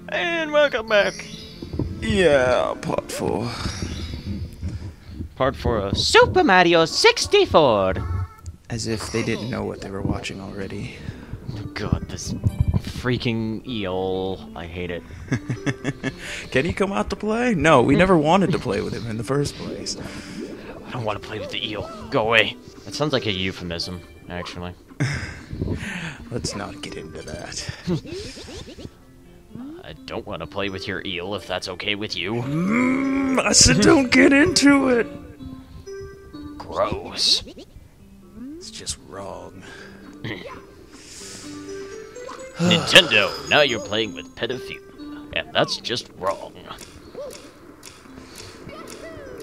And welcome back. Yeah, part 4. Part 4 of Super Mario 64. As if they didn't know what they were watching already. God, this freaking eel. I hate it. Can he come out to play? No, we never wanted to play with him in the first place. I don't want to play with the eel. Go away. That sounds like a euphemism, actually. Let's not get into that. I don't want to play with your eel, if that's okay with you. I said don't get into it. Gross. It's just wrong. Nintendo, now you're playing with pedophilia, and that's just wrong.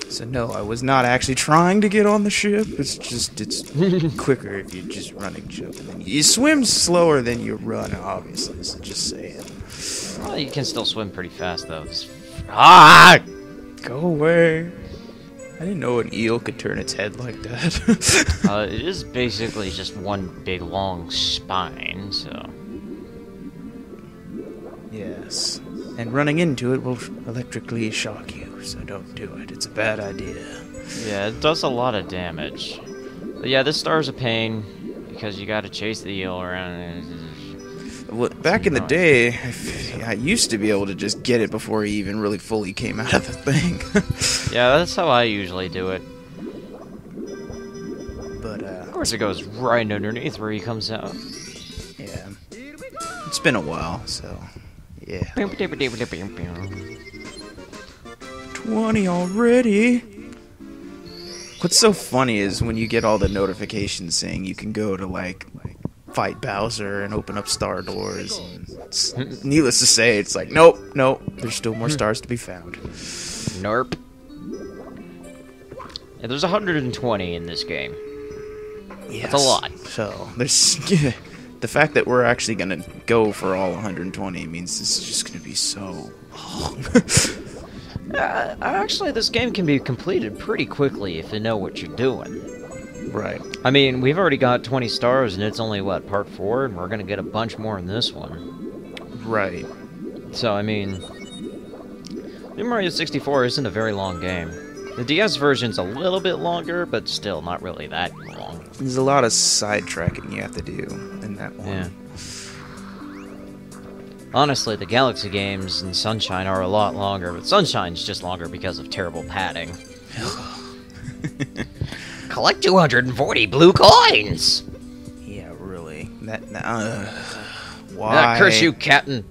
So no, I was not actually trying to get on the ship. It's quicker if you just run and jump. And then you swim slower than you run, obviously, so just saying. Well, you can still swim pretty fast, though. Ah! Go away. I didn't know an eel could turn its head like that. It is basically just one big long spine, so... Yes. And running into it will electrically shock you, so don't do it. It's a bad idea. Yeah, it does a lot of damage. But yeah, this star's a pain, because you gotta chase the eel around. Well, back in the day, I used to be able to just get it before he even really fully came out of the thing. Yeah, that's how I usually do it. But, of course it goes right underneath where he comes out. Yeah. It's been a while, so... Yeah. 20 already? What's so funny is when you get all the notifications saying you can go to, like fight Bowser and open up star doors. And needless to say, it's like, nope, there's still more stars to be found. Nope. Yeah, there's 120 in this game. Yes. That's a lot. So, there's... The fact that we're actually going to go for all 120 means this is just going to be so long. Actually, this game can be completed pretty quickly if you know what you're doing. Right. I mean, we've already got 20 stars, and it's only, what, part 4? And we're going to get a bunch more in this one. Right. So, I mean... New Mario 64 isn't a very long game. The DS version's a little bit longer, but still not really that long. There's a lot of sidetracking you have to do in that one. Yeah. Honestly, the Galaxy games and Sunshine are a lot longer, but Sunshine's just longer because of terrible padding. Collect 240 blue coins! Yeah, really. Why? Curse you, Captain!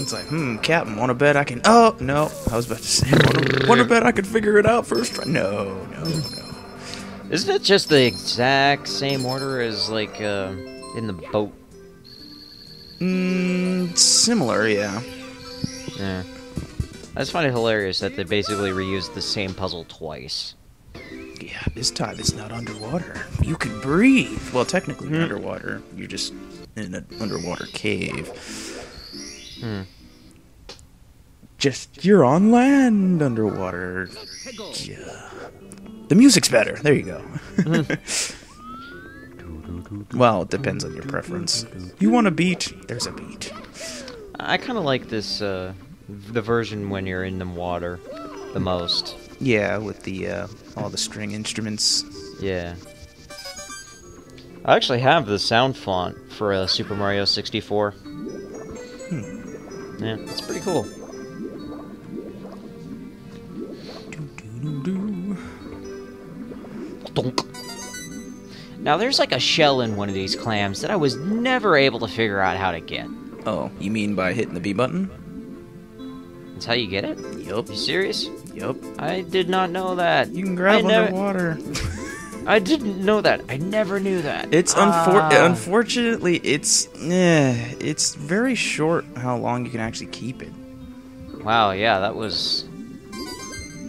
It's like, Captain, wanna bet I can... Oh, no. I was about to say, wanna bet I can figure it out first try? No. Isn't it just the exact same order as, like, in the boat? Similar, yeah. Yeah. I just find it hilarious that they basically reused the same puzzle twice. Yeah, this time it's not underwater. You can breathe. Well, technically underwater. You're just in an underwater cave. Just, you're on land underwater. Yeah. The music's better. There you go. Well, it depends on your preference. You want a beat? There's a beat. I kind of like this, the version when you're in the water the most. Yeah, with the, all the string instruments. Yeah. I actually have the sound font for Super Mario 64. Yeah, it's pretty cool. Now, there's like a shell in one of these clams that I was never able to figure out how to get. Oh, you mean by hitting the B button? That's how you get it? Yup. You serious? Yup. I did not know that. You can grab underwater. I didn't know that. I never knew that. It's unfortunately, it's very short how long you can actually keep it. Wow, yeah, that was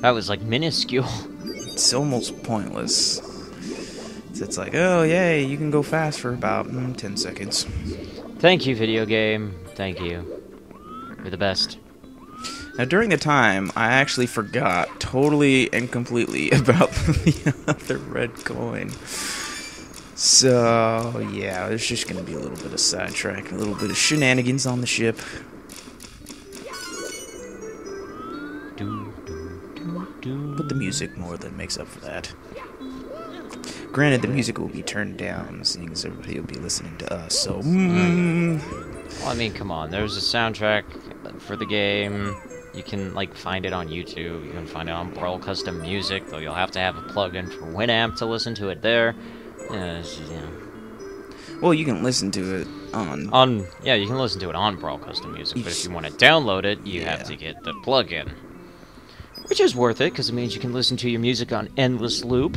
like minuscule. It's almost pointless. It's like, oh yay, you can go fast for about 10 seconds. Thank you, video game. Thank you. You're the best. Now, during the time, I actually forgot totally and completely about the other red coin. So, yeah, there's just gonna be a little bit of sidetrack, a little bit of shenanigans on the ship. But the music more than makes up for that. Granted, the music will be turned down, seeing as everybody will be listening to us, so... Well, I mean, come on. There's a soundtrack for the game. You can, like, find it on YouTube. You can find it on Brawl Custom Music, though you'll have to have a plug-in for Winamp to listen to it there. Well, you can listen to it on... Yeah, you can listen to it on Brawl Custom Music, but if you want to download it, you have to get the plug-in. Which is worth it, because it means you can listen to your music on endless loop.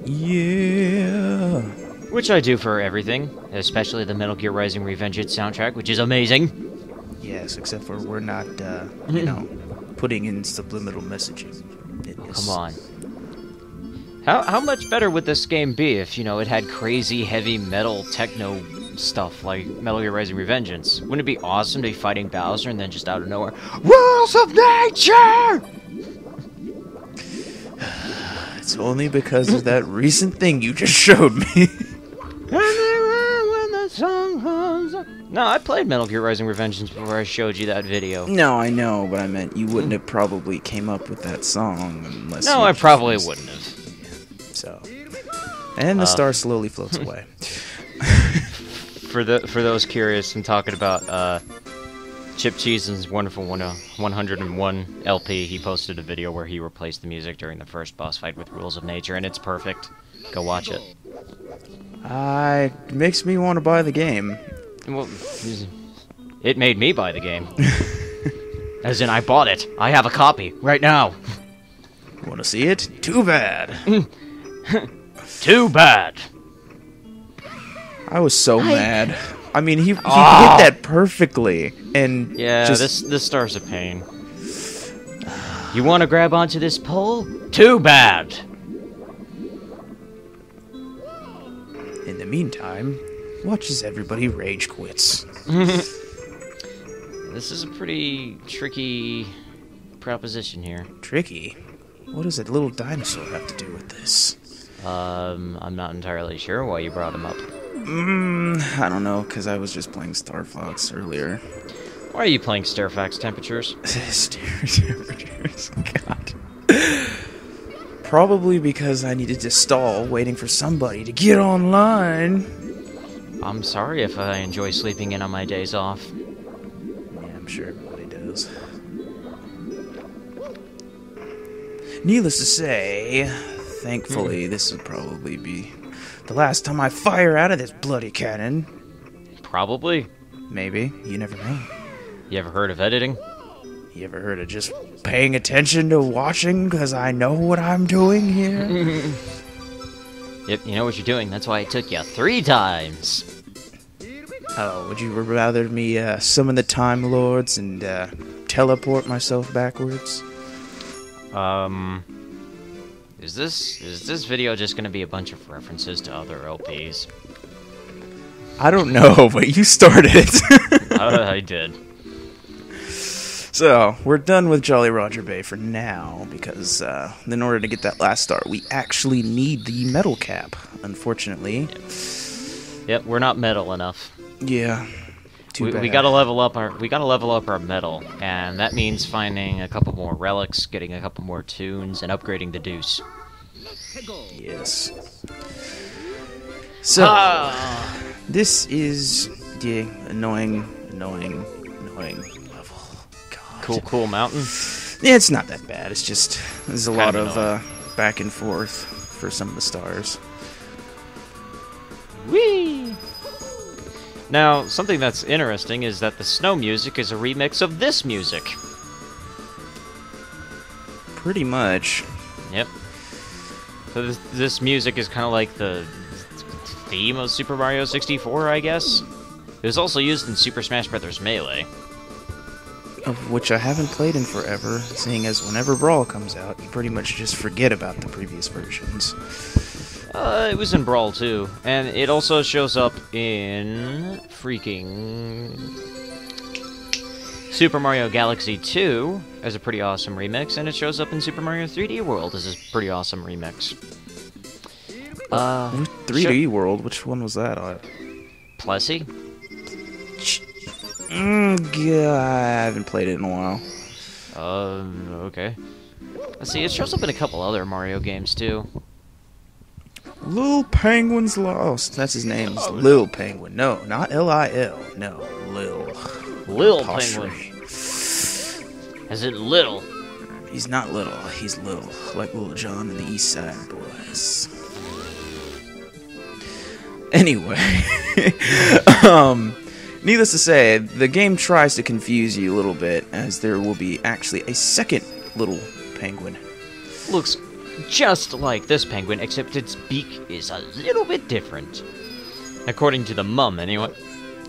Yeah. Which I do for everything, especially the Metal Gear Rising: Revengeance soundtrack, which is amazing. Yes, except for we're not, you know, putting in subliminal messaging. Come on. How much better would this game be if, you know, it had crazy heavy metal techno stuff like Metal Gear Rising: Revengeance? Wouldn't it be awesome to be fighting Bowser and then just out of nowhere, Rules of Nature! It's only because of that recent thing you just showed me. No, I played Metal Gear Rising: Revengeance before I showed you that video. No, I know, but I meant you wouldn't have probably came up with that song unless... No, I probably wouldn't have. So... And the star slowly floats away. For those curious, I'm talking about Chip Cheese's Wonderful 101 LP. He posted a video where he replaced the music during the first boss fight with Rules of Nature, and it's perfect. Go watch it. It makes me want to buy the game. Well, it made me buy the game. As in, I bought it. I have a copy right now. Want to see it? Too bad. Too bad. I was so mad. I mean, he hit that perfectly, and yeah, just... this star's a pain. You want to grab onto this pole? Too bad. In the meantime, watch as everybody rage quits. This is a pretty tricky proposition here. Tricky? What does that little dinosaur have to do with this? I'm not entirely sure why you brought him up. I don't know, because I was just playing Star Fox earlier. Why are you playing Star Fox Temperatures? Temperatures, God. Probably because I needed to stall, waiting for somebody to get online. I'm sorry if I enjoy sleeping in on my days off. Yeah, I'm sure everybody does. Needless to say, thankfully, this will probably be the last time I fire out of this bloody cannon. Probably. Maybe. You never know. You ever heard of editing? You ever heard of just paying attention to watching because I know what I'm doing here? Yep, you know what you're doing. That's why it took you 3 times. Oh, would you rather me summon the Time Lords and teleport myself backwards? Is this video just gonna be a bunch of references to other LPs? I don't know, but you started it. I did. So, we're done with Jolly Roger Bay for now, because in order to get that last star, we actually need the metal cap, unfortunately. Yep, we're not metal enough. Yeah. We gotta level up our metal, and that means finding a couple more relics, getting a couple more tunes, and upgrading the Deuce. Yes. So, this is the annoying level. God. Cool mountain. Yeah, it's not that bad. It's just there's a lot of back and forth for some of the stars. Whee! Now, something that's interesting is that the snow music is a remix of this music. Pretty much. Yep. So this music is kind of like the theme of Super Mario 64, I guess. It was also used in Super Smash Bros. Melee. Of which I haven't played in forever, seeing as whenever Brawl comes out, you pretty much just forget about the previous versions. It was in Brawl too, and it also shows up in freaking Super Mario Galaxy 2 as a pretty awesome remix, and it shows up in Super Mario 3D World as a pretty awesome remix. 3D World. Which one was that? Plessy? God, I haven't played it in a while. Okay. Let's see, it shows up in a couple other Mario games, too. Lil Penguin's Lost. That's his name. It's Lil Penguin. No, not L-I-L. No, Lil. Lil Penguin. As in little. He's not little. He's Lil. Like Lil Jon and the East Side Boys. Anyway. Needless to say, the game tries to confuse you a little bit, as there will be actually a second little penguin. Looks just like this penguin, except its beak is a little bit different. According to the mum, anyway.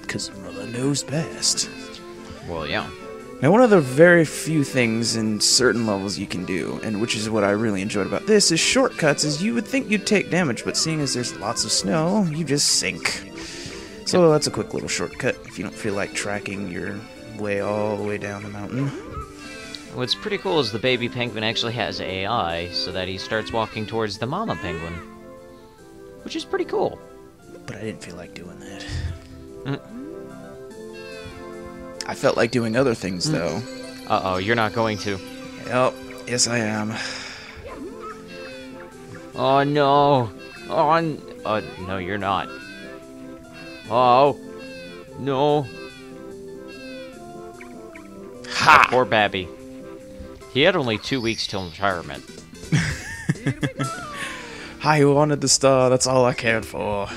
Because mother knows best. Well, yeah. Now, one of the very few things in certain levels you can do, and which is what I really enjoyed about this, is shortcuts, is you would think you'd take damage, but seeing as there's lots of snow, you just sink. So that's a quick little shortcut if you don't feel like tracking your way all the way down the mountain. What's pretty cool is the baby penguin actually has AI, so that he starts walking towards the mama penguin. Which is pretty cool. But I didn't feel like doing that. I felt like doing other things, though. Uh-oh, you're not going to. Yep, yes I am. Oh, no. Oh, no, you're not. Oh, no. Ha! Poor Babby. He had only 2 weeks till retirement. I wanted the star, that's all I cared for.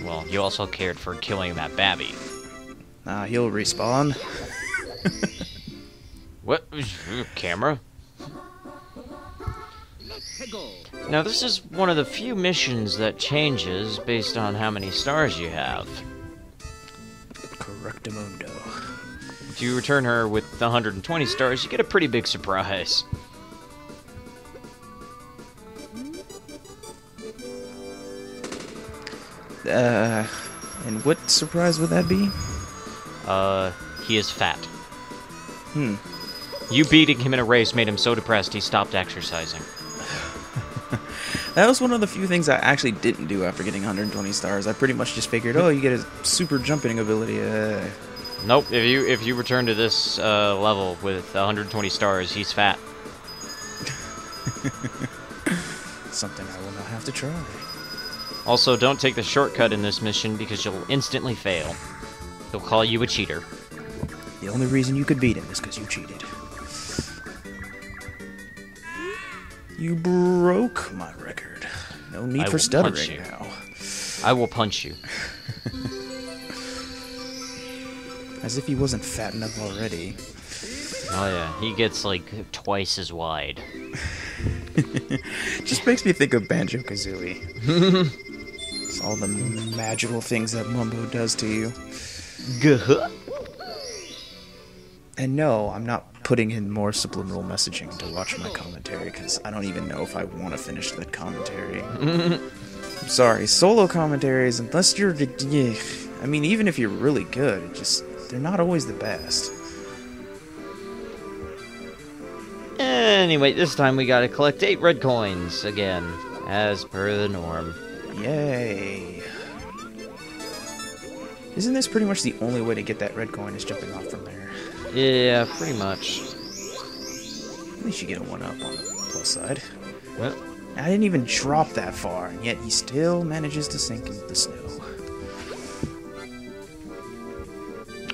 Well, you also cared for killing that Babby. He'll respawn. What? Camera? Now, this is one of the few missions that changes based on how many stars you have. Correctamundo. If you return her with 120 stars, you get a pretty big surprise. And what surprise would that be? He is fat. You beating him in a race made him so depressed he stopped exercising. That was one of the few things I actually didn't do after getting 120 stars. I pretty much just figured, oh, you get a super jumping ability. Nope, if you return to this level with 120 stars, he's fat. Something I will not have to try. Also, don't take the shortcut in this mission because you'll instantly fail. He'll call you a cheater. The only reason you could beat him is because you cheated. You broke my record. No need for stuttering now. I will punch you. As if he wasn't fat enough already. Oh yeah, he gets like twice as wide. Just makes me think of Banjo-Kazooie. It's all the magical things that Mumbo does to you. And no, I'm not putting in more subliminal messaging to watch my commentary, because I don't even know if I want to finish that commentary. I'm sorry, solo commentaries, unless you're... I mean, even if you're really good, they're not always the best. Anyway, this time we gotta collect 8 red coins, again, as per the norm. Yay. Isn't this pretty much the only way to get that red coin, is jumping off from there? Yeah, pretty much. At least you get a 1-up on the plus side. What? I didn't even drop that far, and yet he still manages to sink into the snow.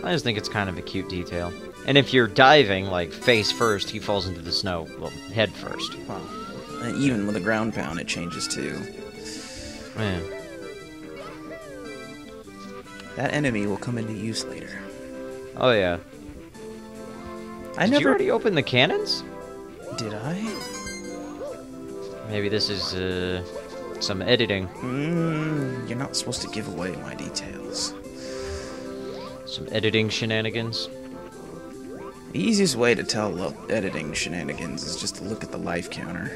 I just think it's kind of a cute detail. And if you're diving, like, face first, he falls into the snow. Well, head first. Wow. And even with a ground pound, it changes too. Man. That enemy will come into use later. Oh, yeah. Did you already open the cannons? Did I? Maybe this is, some editing. You're not supposed to give away my details. Some editing shenanigans. The easiest way to tell editing shenanigans is just to look at the life counter.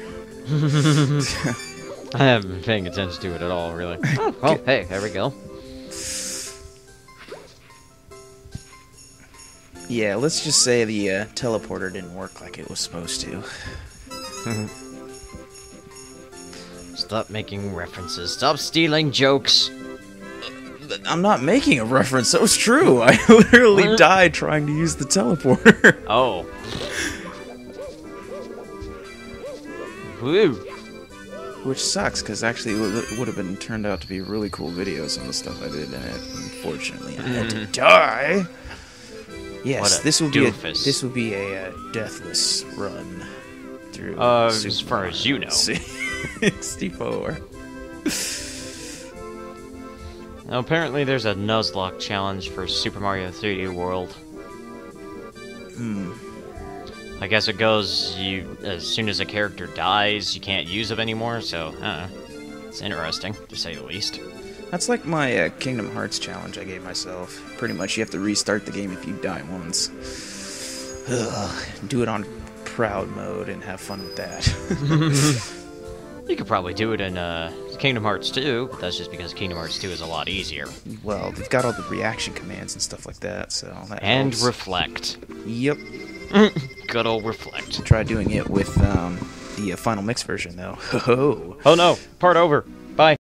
I haven't been paying attention to it at all, really. Oh, hey, there we go. Yeah, let's just say the teleporter didn't work like it was supposed to. It's Stop making references. Stop stealing jokes. I'm not making a reference. That was true. I literally died trying to use the teleporter. Oh. Woo. Which sucks, because actually it would have been turned out to be really cool videos on the stuff I did in it. Unfortunately, I had to die. Yes, this will be a deathless run through. As far as you know. 64. Now, apparently, there's a Nuzlocke challenge for Super Mario 3D World. I guess it goes, as soon as a character dies, you can't use them anymore, so, it's interesting, to say the least. That's like my Kingdom Hearts challenge I gave myself. Pretty much, you have to restart the game if you die once. Do it on proud mode and have fun with that. You could probably do it in Kingdom Hearts 2, but that's just because Kingdom Hearts 2 is a lot easier. Well, they've got all the reaction commands and stuff like that, so that And helps. reflect. Yep. Good old reflect. Try doing it with the Final Mix version, though. Oh no, part over. Bye.